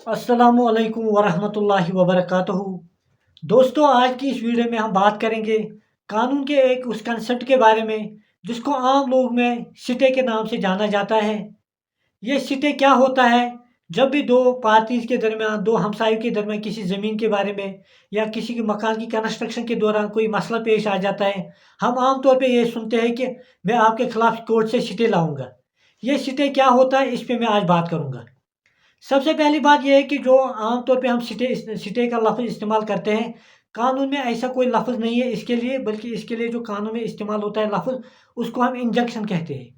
अस्सलामुअलैकुम वरहमतुल्लाहि वबरकातुहू। दोस्तों, आज की इस वीडियो में हम बात करेंगे कानून के एक उस कंसेप्ट के बारे में जिसको आम लोग में सिटे के नाम से जाना जाता है। ये सिटे क्या होता है? जब भी दो पार्टीज के दरमियान, दो हमसायों के दरमियान किसी ज़मीन के बारे में या किसी के मकान की कंस्ट्रक्शन के दौरान कोई मसला पेश आ जाता है, हम आम तौर पे ये सुनते हैं कि मैं आपके खिलाफ कोर्ट से सिटे लाऊंगा। ये सिटे क्या होता है, इस पे मैं आज बात करूंगा। सबसे पहली बात यह है कि जो आम तौर पे हम सिटे का लफ्ज़ इस्तेमाल करते हैं, कानून में ऐसा कोई लफ्ज़ नहीं है इसके लिए, बल्कि इसके लिए जो कानून में इस्तेमाल होता है लफ्ज़, उसको हम इंजंक्शन कहते हैं।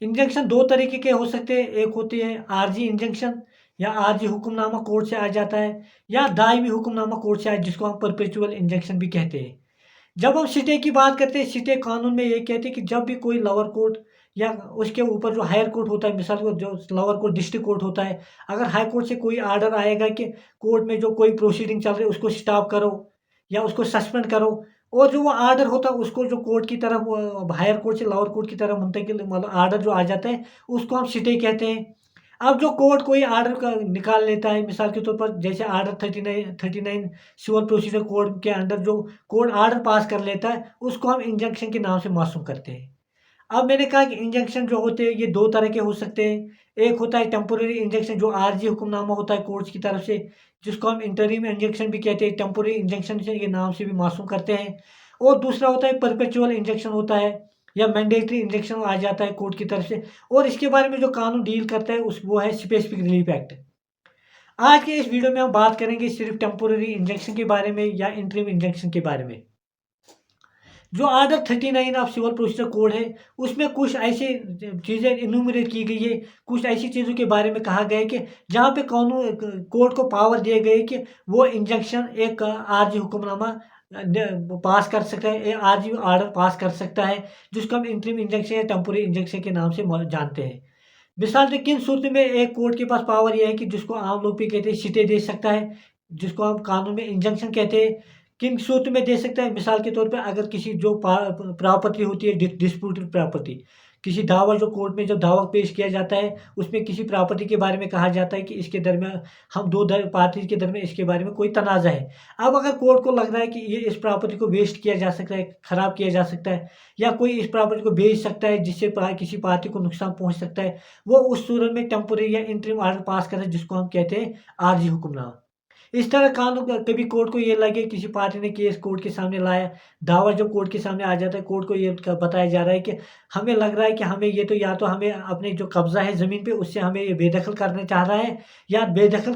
इंजंक्शन दो तरीके के हो सकते हैं। एक होती है आर्जी इंजंक्शन, या आर्जी हुक्मनामा कोर्ट से आ जाता है, या दायमी हुक्मनामा कोर्ट से जिसको हम परपेचुअल इंजंक्शन भी कहते हैं। जब हम सिटे की बात करते हैं, सिटे कानून में ये कहते हैं कि जब भी कोई लोअर कोर्ट या उसके ऊपर जो हायर कोर्ट होता है, मिसाल को जो लोअर कोर्ट डिस्ट्रिक्ट कोर्ट होता है, अगर हाई कोर्ट से कोई आर्डर आएगा कि कोर्ट में जो कोई प्रोसीडिंग चल रही है उसको स्टॉप करो या उसको सस्पेंड करो, और जो वो आर्डर होता है उसको जो कोर्ट की तरफ, हायर कोर्ट से लोअर कोर्ट की तरफ मुंतकिल, मतलब आर्डर जो आ जाता है, उसको हम सिटे कहते हैं। अब जो कोर्ट कोई आर्डर का निकाल लेता है, मिसाल के तौर पर जैसे आर्डर 39 सिविल प्रोसीजर कोड के अंडर जो कोर्ट आर्डर पास कर लेता है, उसको हम इंजंक्शन के नाम से मासूम करते हैं। अब मैंने कहा कि इंजंक्शन जो होते हैं ये दो तरह के हो सकते हैं। एक होता है टेम्पोररी इंजंक्शन, जो आरजी हुक्मनामा होता है कोर्ट की तरफ से, जिसको हम इंटरिम इंजंक्शन भी कहते हैं, टेम्पोररी इंजंक्शन से ये नाम से भी मासूम करते हैं। और दूसरा होता है परपेचुअल इंजंक्शन होता है, या मैंडेटरी इंजंक्शन आ जाता है कोर्ट की तरफ से, और इसके बारे में जो कानून डील करता है उस वो है स्पेसिफिक रिलीफ एक्ट। आज के इस वीडियो में हम बात करेंगे सिर्फ टेम्पोररी इंजंक्शन के बारे में या इंटरिम इंजंक्शन के बारे में। जो order 39 of civil procedure code है, उसमें कुछ ऐसी चीज़ें इनूमरेट की गई है, कुछ ऐसी चीज़ों के बारे में कहा गया है कि जहाँ पे कानून कोर्ट को पावर दिए गए कि वो इंजंक्शन एक आरजी हुक्मनामा पास कर सकता है, आरजी आर्डर पास कर सकता है, जिसको हम इंटरिम इंजंक्शन या टेम्पोररी इंजंक्शन के नाम से जानते हैं। मिसाल के किन सूरत में एक कोर्ट के पास पावर यह है कि जिसको आम लोग भी कहते हैं सिटे दे सकता है, जिसको हम कानून में इंजंक्शन कहते हैं। किन सूरत में दे सकता है? मिसाल के तौर पे अगर किसी जो प्रॉपर्टी होती है, डिस्प्यूटेड प्रॉपर्टी, किसी दावा, जो कोर्ट में जब दावा पेश किया जाता है उसमें किसी प्रॉपर्टी के बारे में कहा जाता है कि इसके दरमियान हम दो पार्टी के दरमियान इसके बारे में कोई तनाज़ा है। अब अगर कोर्ट को लग रहा है कि ये इस प्रॉपर्टी को वेस्ट किया जा सकता है, ख़राब किया जा सकता है, या कोई इस प्रॉपर्टी को बेच सकता है जिससे किसी पार्टी को नुकसान पहुंच सकता है, वो उस सूरत में टेम्पोररी या इंटरिम आर्डर पास करता है, जिसको हम कहते हैं आरजी हुक्मनामा। इस तरह कानून कभी कोर्ट को ये लगे किसी पार्टी ने केस कोर्ट के सामने लाया, दावा जब कोर्ट के सामने आ जाता है, कोर्ट को ये बताया जा रहा है कि हमें लग रहा है कि हमें ये तो, या तो हमें अपने जो कब्जा है ज़मीन पे उससे हमें ये बेदखल करना चाह रहा है, या बेदखल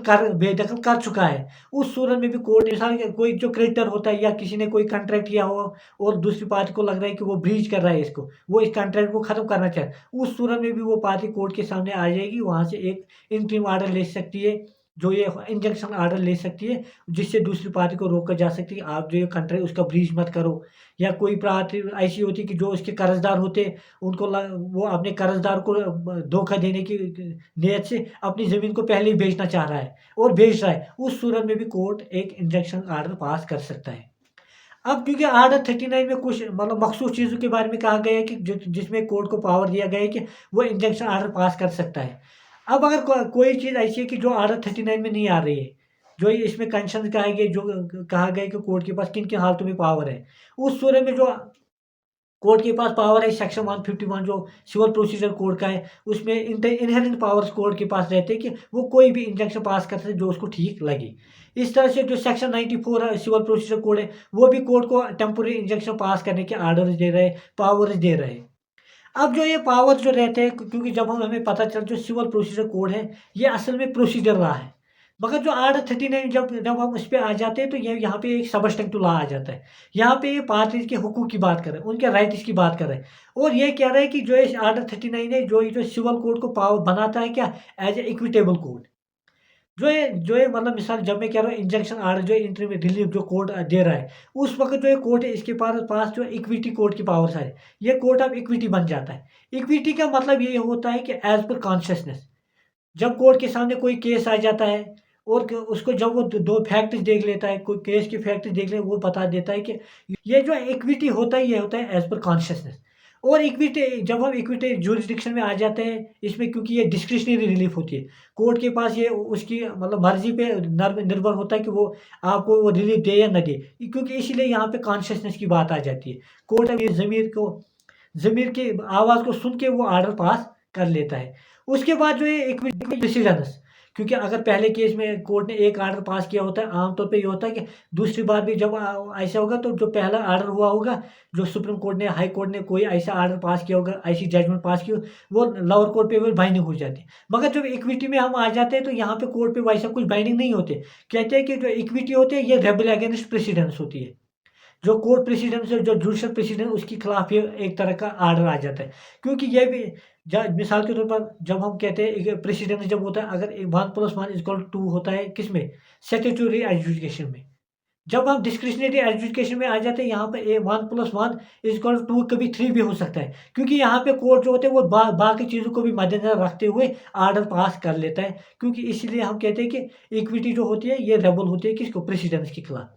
कर चुका है। उस सूरत में भी कोर्ट, मिसाल के कोई जो क्रेडिटर होता है या किसी ने कोई कॉन्ट्रैक्ट किया हो और दूसरी पार्टी को लग रहा है कि वो ब्रीच कर रहा है इसको, वो इस कॉन्ट्रैक्ट को ख़त्म करना चाहे, उस सूरत में भी वो पार्टी कोर्ट के सामने आ जाएगी, वहाँ से एक इंटरिम आर्डर ले सकती है, जो ये इंजंक्शन आर्डर ले सकती है, जिससे दूसरी पार्टी को रोका जा सकती है आप जो ये कंट्री उसका ब्रीच मत करो। या कोई पार्टी ऐसी होती है कि जो उसके कर्जदार होते हैं, उनको वो अपने कर्जदार को धोखा देने की नीयत से अपनी ज़मीन को पहले ही बेचना चाह रहा है और बेच रहा है, उस सूरत में भी कोर्ट एक इंजंक्शन आर्डर पास कर सकता है। अब क्योंकि आर्डर 39 में कुछ मतलब मखसूस चीज़ों के बारे में कहा गया है कि जिसमें कोर्ट को पावर दिया गया है कि वो इंजंक्शन आर्डर पास कर सकता है। अब अगर कोई चीज़ ऐसी है कि जो आर्डर 39 में नहीं आ रही है, जो इसमें कंसर्न कहा गया, जो कहा गया है कि कोर्ट के पास किन किन हालतों में पावर है, उस सूरत में जो कोर्ट के पास पावर है, सेक्शन 151 जो सिविल प्रोसीजर कोड का है, उसमें इनहेरेंट पावर्स कोर्ट के पास रहते हैं कि वो कोई भी इंजंक्शन पास कर सकते जो उसको ठीक लगे। इस तरह से जो सेक्शन 94 है सिविल प्रोसीजर कोड है, वो भी कोर्ट को टेम्पोररी इंजंक्शन पास करने के आर्डर्स दे रहे हैं, पावर्स दे रहे हैं। अब जो ये पावर जो रहते हैं, क्योंकि जब हमें पता चल जो सिविल प्रोसीजर कोड है, ये असल में प्रोसीजर लॉ है, मगर जो आर्डर 39 जब जब हम उस पे आ जाते हैं तो ये यहाँ पे एक सबस्टेंटिव लॉ आ जाता है। यहाँ पे ये पार्टीज के हुकूक की बात कर रहे हैं, उनके राइट्स की बात कर रहे हैं, और ये कह रहे हैं कि जो इस आर्डर 39 है, जो सिविल कोड को पावर बनाता है क्या, एज ए इक्विटेबल कोड। जो ये मतलब मिसाल जब मैं कह रहा हूँ इंजंक्शन आर्डर जो इंटरम रिलीफ जो कोर्ट दे रहा है, उस वक्त जो ये कोर्ट है इसके पास जो इक्विटी कोर्ट की पावर्स है, ये कोर्ट अब इक्विटी बन जाता है। इक्विटी का मतलब ये होता है कि एज पर कॉन्शियसनेस, जब कोर्ट के सामने कोई केस आ जाता है और उसको जब वो दो फैक्ट्स देख लेता है, कोई केस के फैक्ट्स देख ले, वो बता देता है कि ये जो इक्विटी होता है ये होता है एज पर कॉन्शियसनेस। और इक्विटी, जब हम इक्विटी जुरिस्डिक्शन में आ जाते हैं इसमें, क्योंकि ये डिस्क्रिशनरी रिलीफ होती है, कोर्ट के पास ये उसकी मतलब मर्जी पे निर्भर होता है कि वो आपको वो रिलीफ दे या न दे, क्योंकि इसीलिए यहाँ पे कॉन्शियसनेस की बात आ जाती है। कोर्ट अपनी ज़मीर की आवाज़ को सुन के वो ऑर्डर पास कर लेता है। उसके बाद जो है इक्विटी प्रेसिडेंस, क्योंकि अगर पहले केस में कोर्ट ने एक ऑर्डर पास किया होता है, आमतौर पे ये होता है कि दूसरी बार भी जब ऐसा होगा तो जो पहला ऑर्डर हुआ होगा, जो सुप्रीम कोर्ट ने, हाई कोर्ट ने कोई ऐसा ऑर्डर पास किया होगा, ऐसी जजमेंट पास की हो, वो लोअर कोर्ट पे वो बाइंडिंग हो जाती है। मगर जब इक्विटी में हम आ जाते हैं तो यहाँ पे कोर्ट पे वैसा कुछ बाइंडिंग नहीं होते। कहते हैं कि जो इक्विटी होती है ये रेबल अगेंस्ट प्रेसिडेंस होती है। जो कोर्ट प्रेसिडेंस है, जो जुडिशल प्रेसिडेंस, उसके खिलाफ ये एक तरह का ऑर्डर आ जाता है। क्योंकि ये भी मिसाल के तौर पर जब हम कहते हैं प्रेसिडेंस जब होता है, अगर 1+1 = 2 होता है किसमें, स्टैट्यूटरी एडजुडिकेशन में। जब हम डिस्क्रिशनरी एडजुडिकेशन में आ जाते हैं, यहाँ पे 1+1 = 2 कभी 3 भी हो सकता है, क्योंकि यहाँ पे कोर्ट जो होते हैं वो बाकी चीज़ों को भी मद्देनजर रखते हुए ऑर्डर पास कर लेता है। क्योंकि इसीलिए हम कहते हैं कि इक्विटी जो होती है ये रेबल होती है किसको, प्रेसिडेंस के खिलाफ।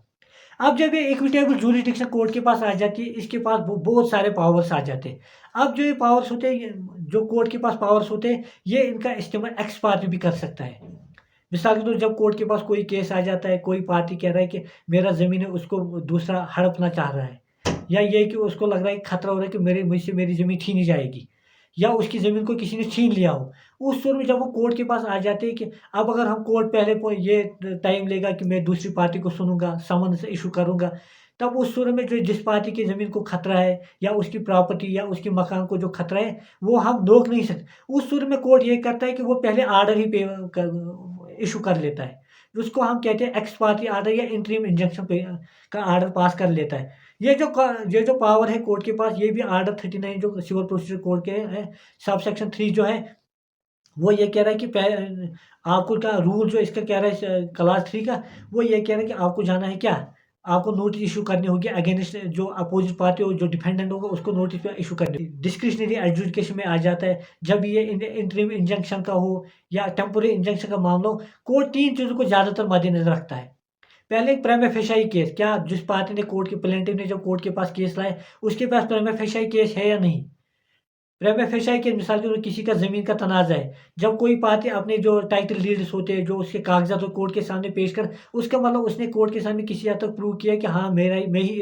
अब जब ये इक्विटेबल जुरिडिक्शन कोर्ट के पास आ जाती है, इसके पास बहुत सारे पावर्स आ जाते हैं। अब जो ये पावर्स होते हैं, जो कोर्ट के पास पावर्स होते हैं, ये इनका इस्तेमाल एक्स पार्टी भी कर सकता है। मिसाल के तौर जब कोर्ट के पास कोई केस आ जाता है, कोई पार्टी कह रहा है कि मेरा ज़मीन है उसको दूसरा हड़पना चाह रहा है, या ये कि उसको लग रहा है कि खतरा हो रहा है कि मुझसे मेरी ज़मीन छीनी जाएगी, या उसकी ज़मीन को किसी ने छीन लिया हो। उस सूरत में जब वो कोर्ट के पास आ जाते हैं कि अब अगर हम कोर्ट पहले ये टाइम लेगा कि मैं दूसरी पार्टी को सुनूँगा, समन्स इश्यू करूँगा, तब उस सूरत में जो जिस पार्टी की ज़मीन को खतरा है, या उसकी प्रॉपर्टी या उसके मकान को जो खतरा है, वो हम रोक नहीं सकते। उस सूरत में कोर्ट ये करता है कि वो पहले ऑर्डर ही इश्यू कर लेता है, उसको हम कहते हैं एक्स पार्टी ऑर्डर या इंटरिम इंजंक्शन पे का ऑर्डर पास कर लेता है। ये जो पावर है कोर्ट के पास, ये भी ऑर्डर 39 जो सिविल प्रोसीजर कोड के है, सब सेक्शन 3 जो है, वो ये कह रहा है कि आपको क्या रूल जो इसका कह रहा है क्लास 3 का, वो ये कह रहा है कि आपको जाना है क्या, आपको नोटिस इशू करनी होगी अगेंस्ट जो अपोजिट पार्टी हो, जो डिफेंडेंट होगा उसको नोटिस इशू करनी। डिस्क्रिशनरी एडजुडिकेशन में आ जाता है जब ये इंटरिम इंजंक्शन का हो या टेम्पोररी इंजंक्शन का मामला हो। कोर्ट 3 चीज़ों को ज़्यादातर मद्देनजर रखता है। पहले एक प्राइमा फेशियाई केस, क्या जिस पार्टी ने कोर्ट के प्लेंटिफ ने जब कोर्ट के पास केस लाया, उसके पास प्राइमा फेशियाई केस है या नहीं। प्राइमा फेशियाई केस मिसाल के तौर पर किसी का ज़मीन का तनाज़ा है, जब कोई पार्टी अपने जो टाइटल डीड्स होते हैं, जो उसके कागज़ात कोर्ट के सामने पेश कर, उसका मतलब उसने कोर्ट के सामने किसी हद तक प्रूव किया कि हाँ मैं ही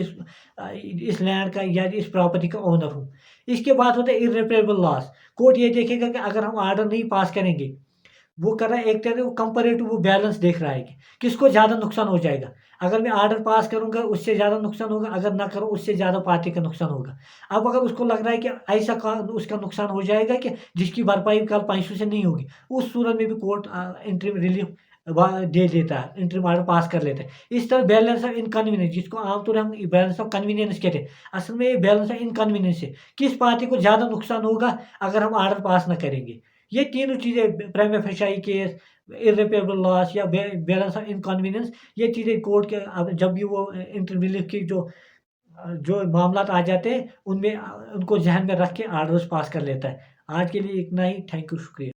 इस लैंड का या इस प्रॉपर्टी का ओनर हूँ। इसके बाद होता है इर्रेपरेबल लॉस। कोर्ट ये देखेगा कि अगर हम ऑर्डर नहीं पास करेंगे, वो कर रहा है एक तरह वो कंपैरेटिव वो बैलेंस देख रहा है कि किसको ज़्यादा नुकसान हो जाएगा। अगर मैं ऑर्डर पास करूँगा उससे ज़्यादा नुकसान होगा, अगर ना करूँ उससे ज़्यादा पार्टी का नुकसान होगा। अब अगर उसको लग रहा है कि ऐसा उसका नुकसान हो जाएगा कि जिसकी भरपाई कल पैसों से नहीं होगी, उस सूरत में भी कोर्ट इंटरिम रिलीफ दे देता है, इंटरिम ऑर्डर पास कर लेता है। इस तरह बैलेंस ऑफ इनकन्वीनियंस, जिसको आमतौर पर हम बैलेंस ऑफ कन्वीनियंस कहते हैं, असल में ये बैलेंस ऑफ इनकन्वीनियंस है, किस पार्टी को ज़्यादा नुकसान होगा अगर हम ऑर्डर पास ना करेंगे। ये तीनों चीज़ें, प्राइमा फेशियाई केस, इर्रेपरेबल लॉस या बैलेंस ऑफ इनकन्वीनियंस, ये चीज़ें कोर्ट के अब जब भी वो इंटरिम रिलीफ की जो मामलात आ जाते हैं, उनमें उनको ज़हन में रख के ऑर्डर्स पास कर लेता है। आज के लिए इतना ही। थैंक यू, शुक्रिया।